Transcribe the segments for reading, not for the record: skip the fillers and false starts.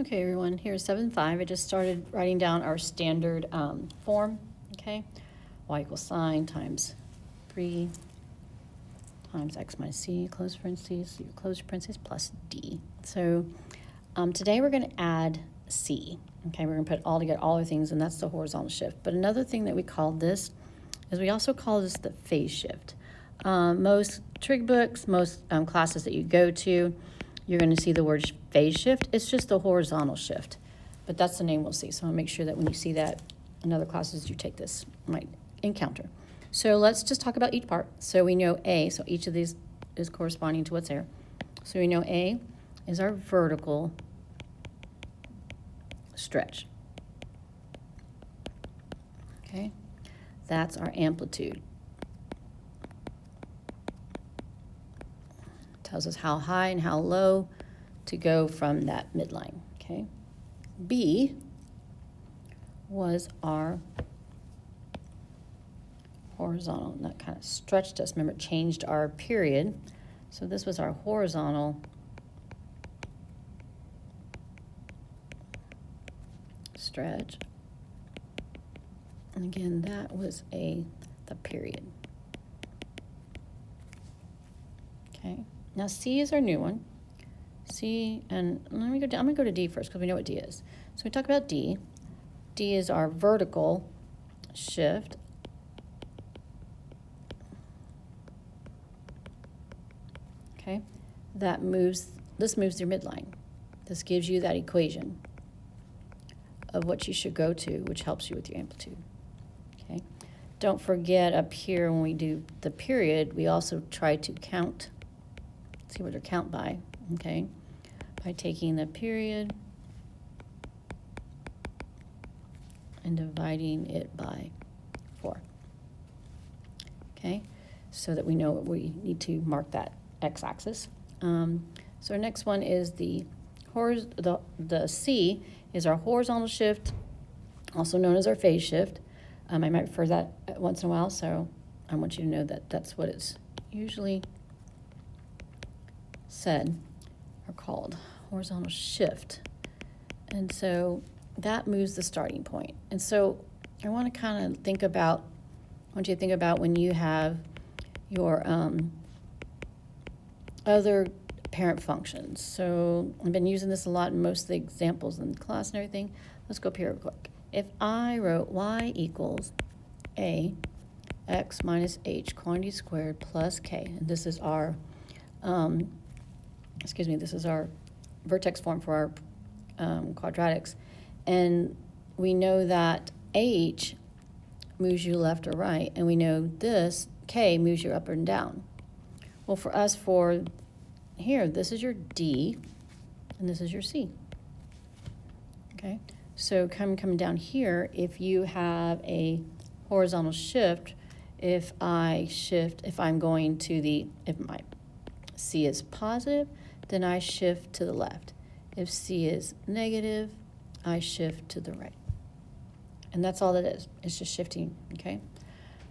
Okay, everyone, here's 7.5. I just started writing down our standard form, okay? Y equals sign times 3 times x minus c, close parentheses, close parentheses, plus d. So today we're going to add c, okay? We're going to put all together, all our things, and that's the horizontal shift. But another thing that we call this is we also call this the phase shift. Most trig books, most classes that you go to, you're going to see the word phase shift. It's just the horizontal shift, but that's the name we'll see. So I'll make sure that when you see that in other classes you take this, you might encounter. So let's just talk about each part. So we know A, so each of these is corresponding to what's there. So we know A is our vertical stretch. Okay, that's our amplitude. Tells us how high and how low to go from that midline, okay? B was our horizontal, and that kind of stretched us. Remember, it changed our period. So this was our horizontal stretch. And again, that was the period. Okay. Now C is our new one. C, and I'm going to go to D first because we know what D is. So we talk about D. D is our vertical shift. Okay. This moves your midline. This gives you that equation of what you should go to, which helps you with your amplitude. Okay. Don't forget up here when we do the period, we also try to count. See what they're count by, okay? By taking the period and dividing it by 4. Okay, so that we know we need to mark that x-axis. So our next one is the C is our horizontal shift, also known as our phase shift. I might refer to that once in a while, so I want you to know that that's what it's usually said or called, horizontal shift. And so that moves the starting point. And so I want to kind of think about, when you have your other parent functions. So I've been using this a lot in most of the examples in class and everything. Let's go up here real quick. If I wrote y equals a x minus h quantity squared plus k, and this is our this is our vertex form for our quadratics. And we know that h moves you left or right, and we know this k moves you up and down. Well, for us, for here, this is your D, and this is your C. Okay, so coming down here, if you have a horizontal shift, if I'm going to if my C is positive, then I shift to the left. If C is negative, I shift to the right. And that's all it is. It's just shifting, okay?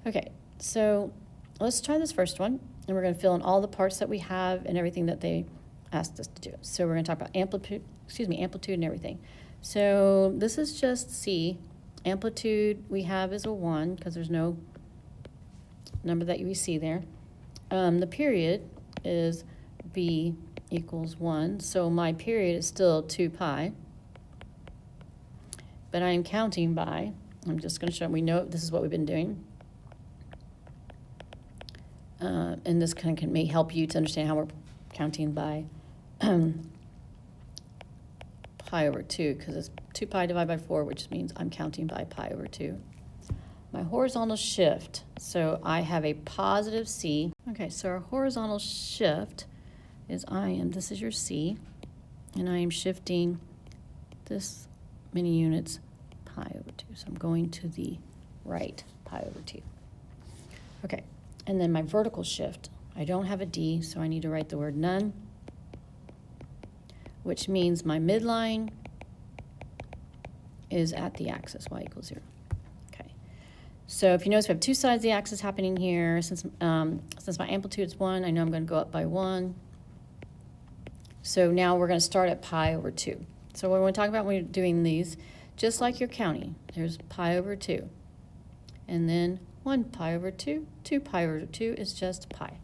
Okay, so let's try this first one, and we're going to fill in all the parts that we have and everything that they asked us to do. So we're going to talk about amplitude and everything. So this is just C. Amplitude we have is a 1 because there's no number that you see there. The period is B equals 1, so my period is still 2 pi, but I am counting by, I'm just going to show, we know this is what we've been doing, and this kind of may help you to understand how we're counting by pi over 2, because it's 2 pi divided by 4, which means I'm counting by pi over 2. My horizontal shift, so I have a positive C. Okay, so our horizontal shift is this is your C, and I am shifting this many units pi over 2. So I'm going to the right pi over 2. Okay, and then my vertical shift, I don't have a D, so I need to write the word none, which means my midline is at the axis, y equals 0. Okay, so if you notice we have two sides of the axis happening here. Since my amplitude is 1, I know I'm going to go up by 1. So now we're going to start at pi over 2. So when we talk about when you're doing these, just like you're counting, there's pi over 2. And then 1 pi over 2, 2 pi over 2 is just pi.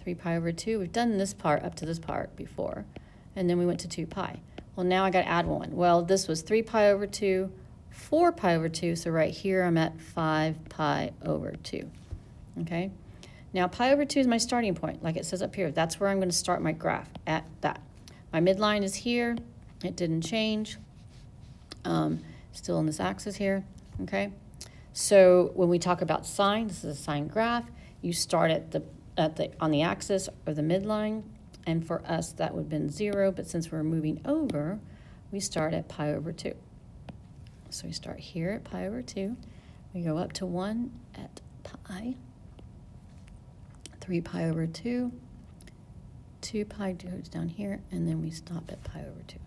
3 pi over 2, we've done this part up to this part before. And then we went to 2 pi. Well, now I got to add 1. Well, this was 3 pi over 2, 4 pi over 2, so right here I'm at 5 pi over 2. Okay? Now, pi over 2 is my starting point, like it says up here. That's where I'm going to start my graph, at that. My midline is here. It didn't change. Still on this axis here, okay? So when we talk about sine, this is a sine graph. You start on the axis or the midline, and for us that would have been 0, but since we're moving over, we start at pi over 2. So we start here at pi over 2. We go up to 1 at pi. 3 pi over 2. 2 pi goes down here, and then we stop at pi over 2.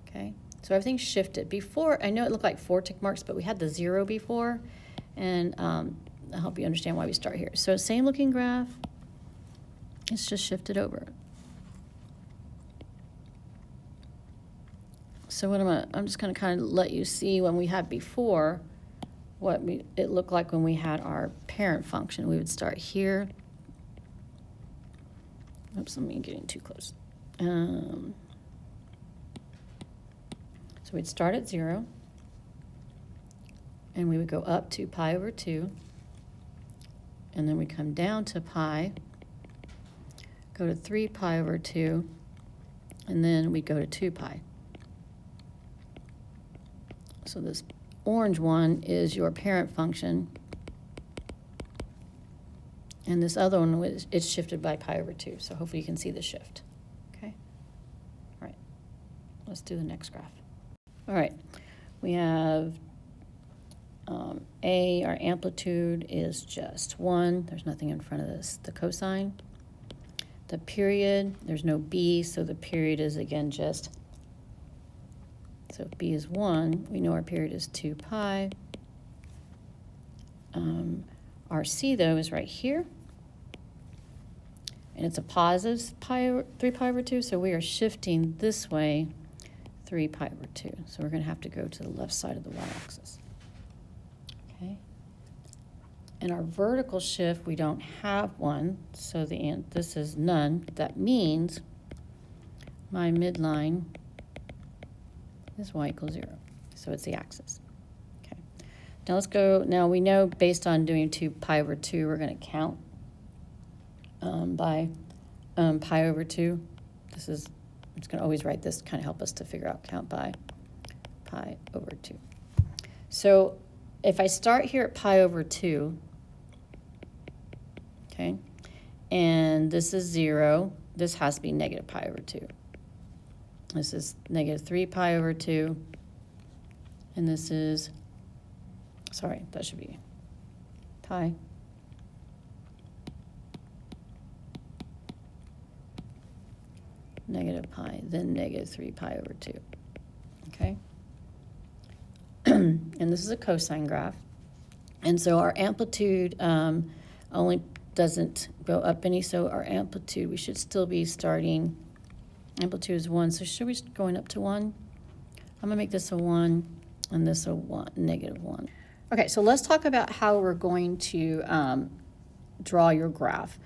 Okay? So everything's shifted. Before, I know it looked like 4 tick marks, but we had the 0 before, and I'll help you understand why we start here. So same looking graph, it's just shifted over. So what I'm just going to kind of let you see when we had before what it looked like when we had our parent function. We would start here. Oops, let me get in too close. So we'd start at 0, and we would go up to pi over 2, and then we come down to pi, go to 3 pi over 2, and then we go to 2 pi. So this orange one is your parent function, and this other one it's shifted by pi over 2, so hopefully you can see the shift. Okay? All right, let's do the next graph. All right, we have A, our amplitude is just 1. There's nothing in front of this. The cosine. The period, there's no B, so the period is, again, just, so if B is 1, we know our period is 2 pi. Our C, though, is right here. And it's a positive 3 pi over 2, so we are shifting this way 3 pi over 2. So we're going to have to go to the left side of the y-axis. Okay. And our vertical shift, we don't have one, so this is none. That means my midline is y equals 0. So it's the axis. Okay. Now let's go. Now we know based on doing 2 pi over 2, we're going to count by pi over 2. I'm just going to always write this to kind of help us to figure out count by pi over 2. So if I start here at pi over 2, okay, and this is 0, this has to be negative pi over 2. This is negative 3 pi over 2, and this is, sorry, that should be pi. Negative pi, then negative 3 pi over 2, okay? And this is a cosine graph. And so our amplitude only doesn't go up any, so our amplitude, we should still be starting, amplitude is 1, so should we be going up to 1? I'm gonna make this a 1, and this a 1, negative 1. Okay, so let's talk about how we're going to draw your graph.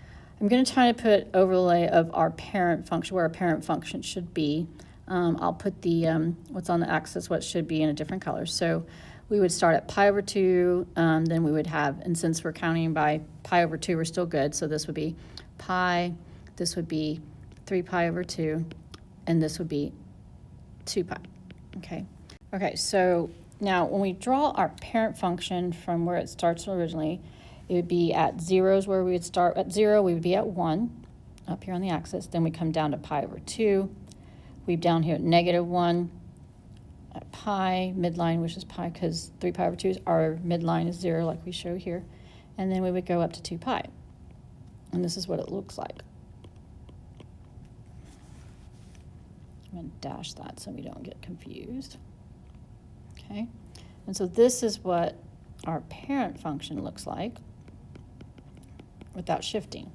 I'm going to try to put overlay of our parent function, where our parent function should be. I'll put the what's on the axis, what should be in a different color. So we would start at pi over 2, then we would have, and since we're counting by pi over 2, we're still good. So this would be pi, this would be 3 pi over 2, and this would be 2 pi, okay? Okay, so now when we draw our parent function from where it starts originally, it would be at 0 is where we would start. At 0, we would be at 1 up here on the axis. Then we come down to pi over 2. We're down here at negative 1 at pi, midline, which is pi, because 3 pi over 2 is our midline is 0, like we show here. And then we would go up to 2 pi. And this is what it looks like. I'm going to dash that so we don't get confused. Okay. And so this is what our parent function looks like without shifting.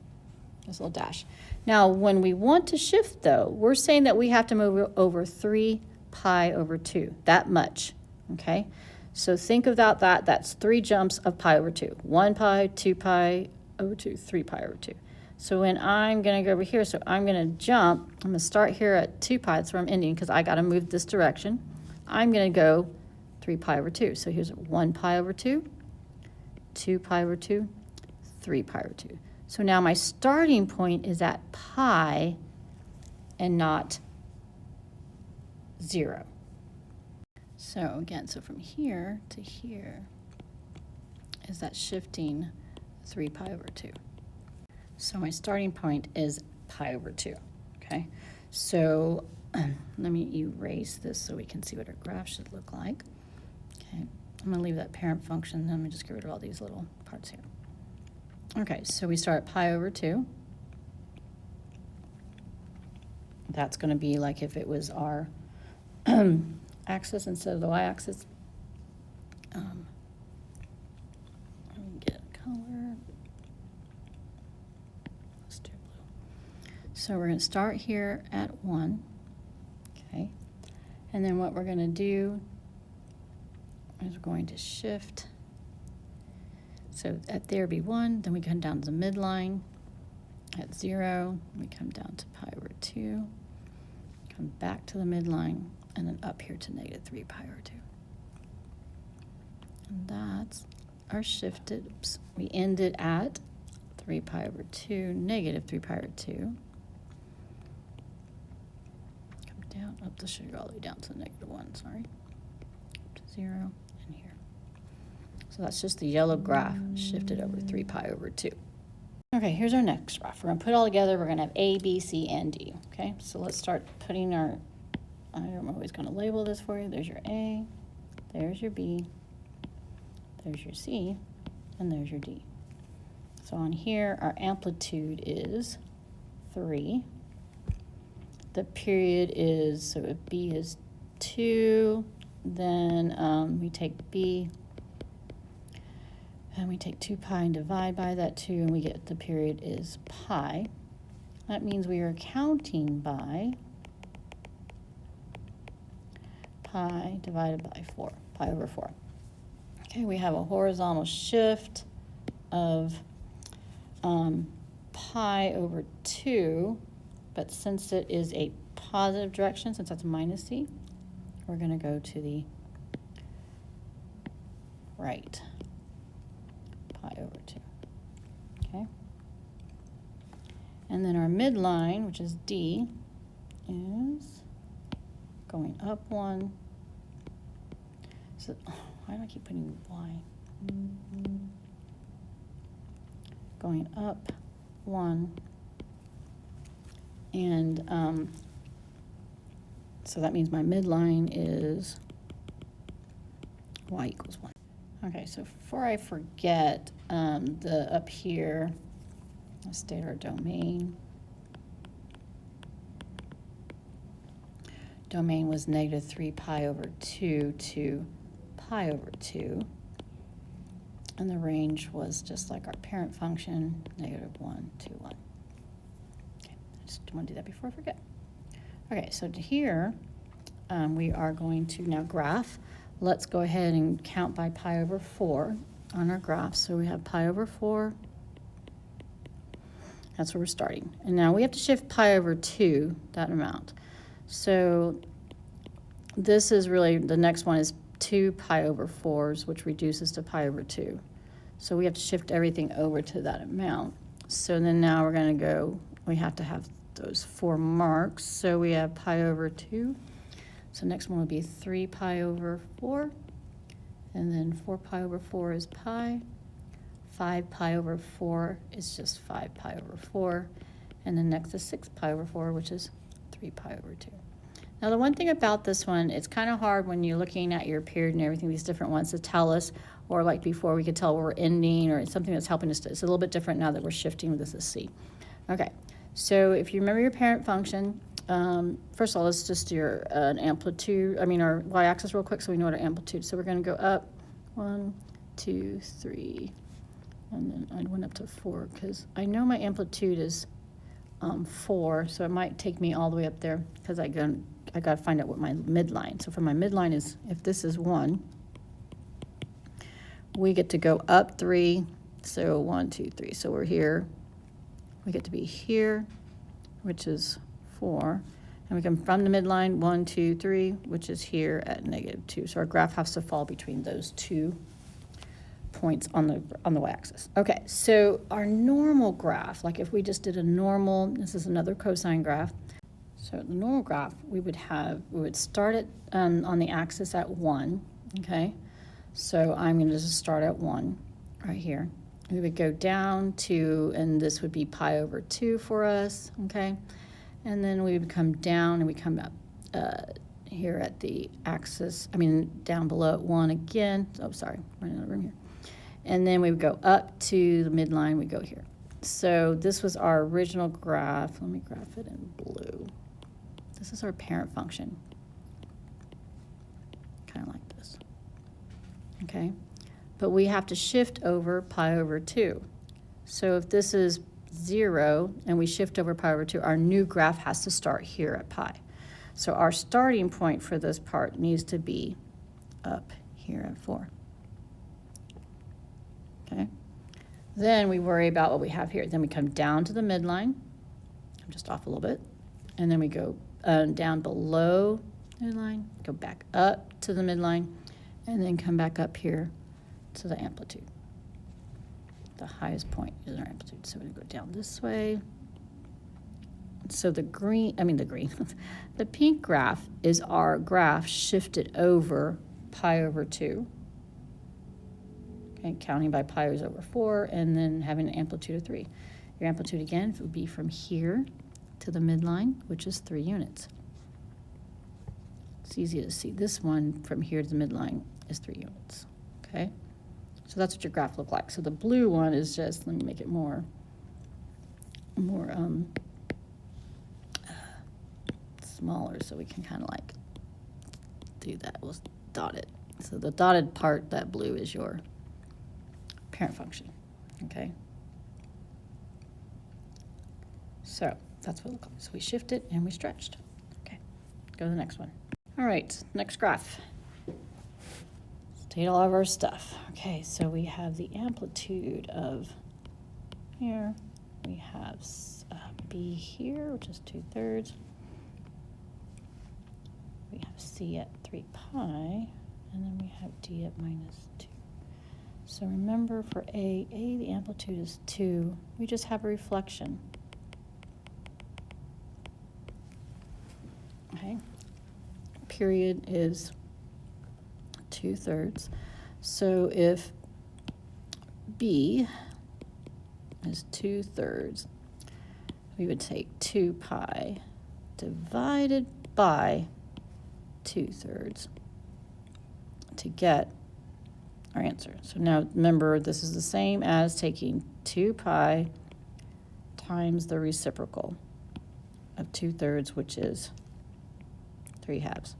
this little dash. Now, when we want to shift, though, we're saying that we have to move over 3 pi over 2, that much, okay? So think about that. That's 3 jumps of pi over 2. 1 pi, 2 pi over 2, 3 pi over 2. So when I'm going to go over here, so I'm going to jump. I'm going to start here at 2 pi. That's where I'm ending because I got to move this direction. I'm going to go 3 pi over 2. So here's 1 pi over 2, 2 pi over 2, 3 pi over 2. So now my starting point is at pi and not 0. So again, so from here to here is that shifting 3 pi over 2. So my starting point is pi over 2, okay? So let me erase this so we can see what our graph should look like. Okay, I'm gonna leave that parent function, then let me just get rid of all these little parts here. Okay, so we start at pi over 2. That's gonna be like if it was our axis instead of the y-axis. Let me get a color. Let's do blue. So we're going to start here at 1, okay? And then what we're going to do is we're going to shift. So at there be 1, then we come down to the midline. At 0, we come down to pi over 2, come back to the midline, and then up here to negative 3 pi over 2. And that's our shifted, oops, we ended at 3 pi over 2, negative 3 pi over 2. Come down, up the sugar all the way down to the negative 1, sorry. Up to 0, and here. So that's just the yellow graph shifted over 3 pi over 2. Okay, here's our next graph. We're going to put it all together. We're going to have A, B, C, and D. Okay, so let's start putting our, I'm always going to label this for you. There's your A, there's your B, there's your C, and there's your D. So on here, our amplitude is 3. The period is, so if B is 2, then we take B, and we take 2 pi and divide by that 2, and we get the period is pi. That means we are counting by pi divided by 4, pi over 4. Okay, we have a horizontal shift of pi over 2, but since it is a positive direction, since that's minus c, we're going to go to the right, pi over 2, okay? And then our midline, which is D, is going up 1. So, why do I keep putting y? Going up 1. And so that means my midline is y equals 1. Okay, so before I forget, the up here, let's state our domain. Domain was negative 3 pi over 2 to pi over 2. And the range was just like our parent function, negative 1 to 1. Okay, I just want to do that before I forget. Okay, so to here, we are going to now graph. Let's go ahead and count by pi over 4 on our graph. So we have pi over 4. That's where we're starting. And now we have to shift pi over 2, that amount. So this is really, the next one is 2 pi over 4s, which reduces to pi over 2. So we have to shift everything over to that amount. So then now we're going to go, we have to have those 4 marks. So we have pi over 2. So next one will be 3 pi over 4. And then 4 pi over 4 is pi. 5 pi over 4 is just 5 pi over 4. And then next is 6 pi over 4, which is 3 pi over 2. Now the one thing about this one, it's kind of hard when you're looking at your period and everything, these different ones, to tell us, or like before we could tell where we're ending, or it's something that's helping us. It's a little bit different now that we're shifting. This is C. Okay, so if you remember your parent function, first of all, let's just do an amplitude, our y-axis real quick so we know what our amplitude. So we're going to go up 1, 2, 3, and then I went up to 4 because I know my amplitude is 4, so it might take me all the way up there because I got to find out what my midline. So for my midline is, if this is 1, we get to go up 3. So 1, 2, 3. So we're here. We get to be here, which is 4. And we come from the midline, 1, 2, 3, which is here at -2. So our graph has to fall between those 2 points on the y-axis. Okay, so our normal graph, like if we just did a normal, this is another cosine graph. So the normal graph, we would start it on the axis at 1, okay? So I'm going to just start at 1 right here. We would go down to, and this would be pi over 2 for us, okay? And then we would come down and we come up here at the axis, down below at 1 again. Oh, sorry, running out of room here. And then we would go up to the midline, we go here. So this was our original graph. Let me graph it in blue. This is our parent function. Kind of like this. Okay? But we have to shift over pi over 2. So if this is 0 and we shift over pi over 2, our new graph has to start here at pi. So our starting point for this part needs to be up here at 4. Okay? Then we worry about what we have here. Then we come down to the midline. I'm just off a little bit. And then we go down below midline, go back up to the midline, and then come back up here to the amplitude. The highest point is our amplitude. So we go down this way. So the pink graph is our graph shifted over pi over 2. Okay, counting by pi is over 4, and then having an amplitude of 3. Your amplitude again would be from here to the midline, which is 3 units. It's easy to see. This one from here to the midline is 3 units. Okay, so that's what your graph looked like. So the blue one is just, let me make it more smaller so we can kind of like do that. We'll dot it. So the dotted part, that blue, is your parent function. Okay, so that's what it looks like. So we shifted and we stretched. Okay, go to the next one. All right, next graph. State all of our stuff. Okay, so we have the amplitude of here. We have B here, which is 2/3. We have C at 3 pi, and then we have D at -2. So remember for A, the amplitude is 2. We just have a reflection. Okay. Period is 2/3. So if B is 2/3, we would take 2 pi divided by 2/3 to get our answer. So now remember, this is the same as taking 2 pi times the reciprocal of 2/3, which is 3/2,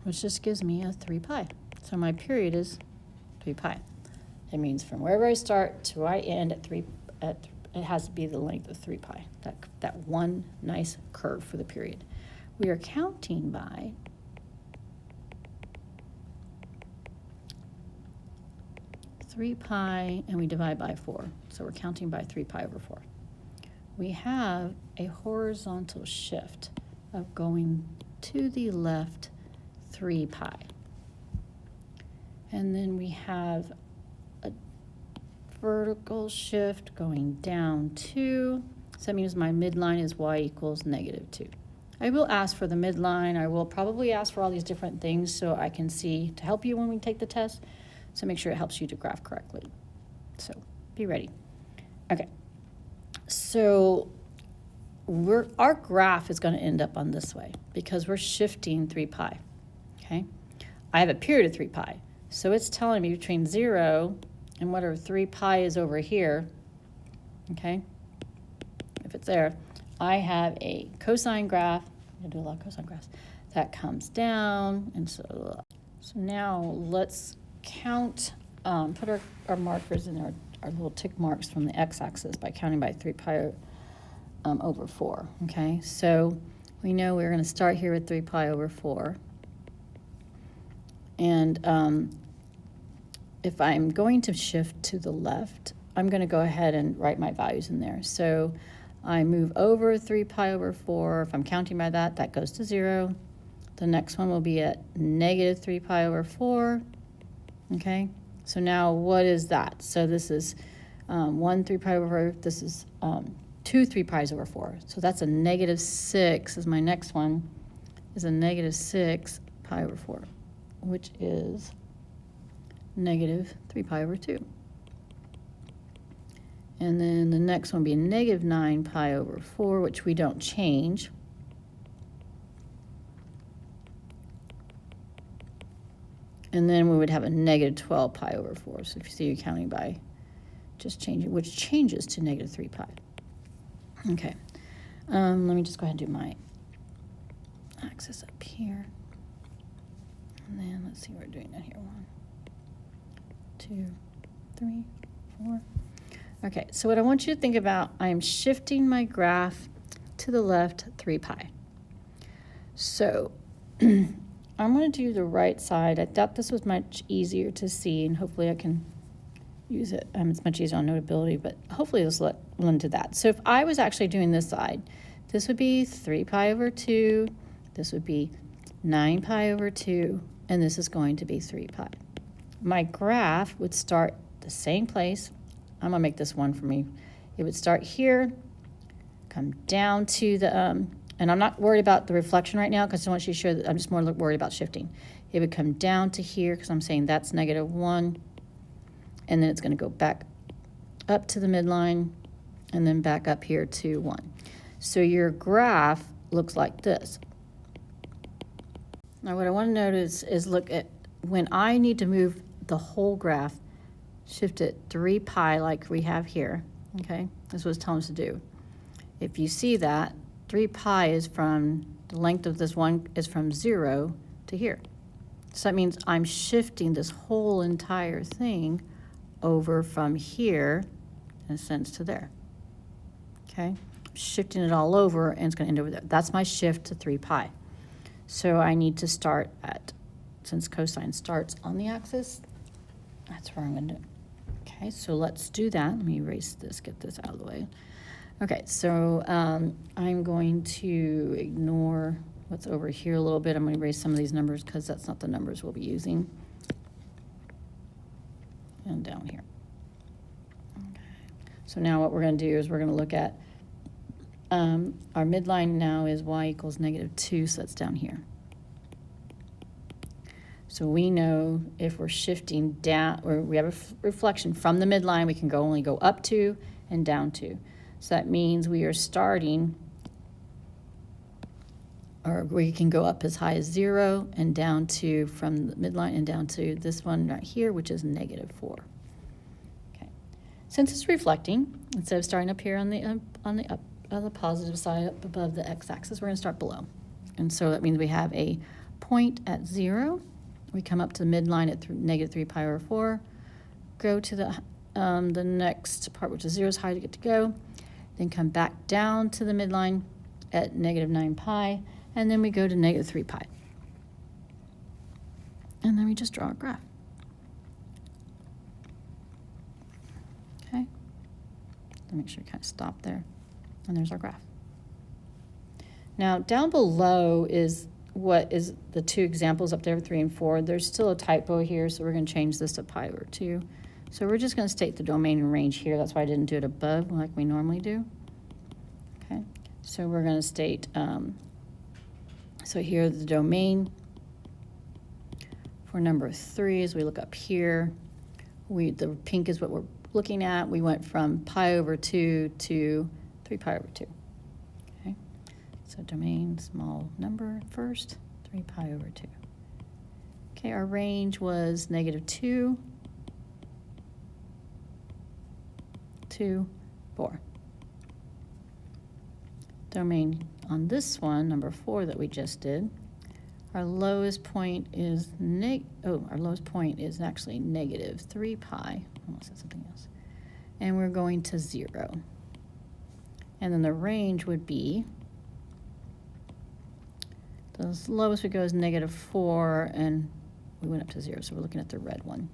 which just gives me a 3 pi. So my period is 3 pi. It means from wherever I start to where I end at it has to be the length of 3 pi, that one nice curve for the period. We are counting by 3 pi, and we divide by 4. So we're counting by 3 pi over 4. We have a horizontal shift of going to the left 3 pi. And then we have a vertical shift going down 2. So that means my midline is y equals -2. I will ask for the midline. I will probably ask for all these different things so I can see to help you when we take the test. So make sure it helps you to graph correctly. So be ready. Okay. So our graph is going to end up on this way because we're shifting 3 pi. Okay. I have a period of 3 pi. So it's telling me between 0 and whatever 3 pi is over here. Okay. If it's there, I have a cosine graph. I do a lot of cosine graphs. That comes down, and so now let's count. Put our markers in our little tick marks from the x-axis by counting by 3 pi over 4, okay? So we know we're going to start here with 3 pi over 4. And if I'm going to shift to the left, I'm going to go ahead and write my values in there. So I move over 3 pi over 4. If I'm counting by that, that goes to 0. The next one will be at negative 3 pi over 4, okay? So now what is that? So this is 1 3 pi over 4. This is 2 3 pi's over 4. So that's a negative 6 is my next one, is a negative 6 pi over 4, which is negative 3 pi over 2. And then the next one would be negative 9 pi over 4, which we don't change. And then we would have a negative 12 pi over 4. So if you see you're counting by just changing, which changes to negative 3 pi. Okay. Let me just go ahead and do my axis up here. And then let's see what we're doing down here. 1, 2, 3, 4. Okay, so what I want you to think about, I am shifting my graph to the left 3 pi. So I'm going to do the right side. I thought this was much easier to see, and hopefully I can use it. It's much easier on Notability, but hopefully this will lend to that. So if I was actually doing this side, this would be 3 pi over 2, this would be 9 pi over 2, and this is going to be 3 pi. My graph would start the same place. I'm going to make this one for me. It would start here, come down to the, and I'm not worried about the reflection right now because I want you to show that I'm just more worried about shifting. It would come down to here because I'm saying that's negative 1, and then it's going to go back up to the midline, and then back up here to 1. So your graph looks like this. Now what I want to notice is look at when I need to move the whole graph, shift it 3 pi like we have here, okay? That's what it's telling us to do. If you see that, 3 pi is from, the length of this one is from 0 to here. So that means I'm shifting this whole entire thing over from here, in a sense, to there, okay? Shifting it all over, and it's going to end over there. That's my shift to 3 pi. So I need to start at, since cosine starts on the axis, that's where I'm going to do. Okay, so let's do that. Let me erase this, get this out of the way. Okay, so I'm going to ignore what's over here a little bit. I'm going to erase some of these numbers because that's not the numbers we'll be using. And down here. Okay. So now what we're going to do is we're going to look at our midline now is y equals negative 2, so that's down here. So we know if we're shifting down, or we have a reflection from the midline, we can only go up 2 and down 2. So that means we are starting, or we can go up as high as 0 and down to, from the midline and down to this one right here, which is negative 4. Okay. Since it's reflecting, instead of starting up here on the positive side up above the x-axis, we're going to start below. And so that means we have a point at 0. We come up to the midline at negative 3 pi over 4, go to the next part, which is 0 is high to get to go, then come back down to the midline at negative 9 pi, and then we go to negative 3 pi. And then we just draw a graph. Okay, so make sure you kind of stop there, and there's our graph. Now down below is what is the 2 examples up there, 3 and 4. There's still a typo here, so we're going to change this to pi over 2. So we're just going to state the domain and range here. That's why I didn't do it above like we normally do. Okay, so we're going to state, so here the domain for number 3 as we look up here. The pink is what we're looking at. We went from pi over 2 to 3 pi over 2. So domain, small number first, 3 pi over 2. Okay, our range was negative 2 to 4. Domain on this one, number 4 that we just did, our lowest point is our lowest point is actually negative 3 pi. I almost said something else. And we're going to 0. And then the range would be, the lowest we go is -4, and we went up to 0, so we're looking at the red one.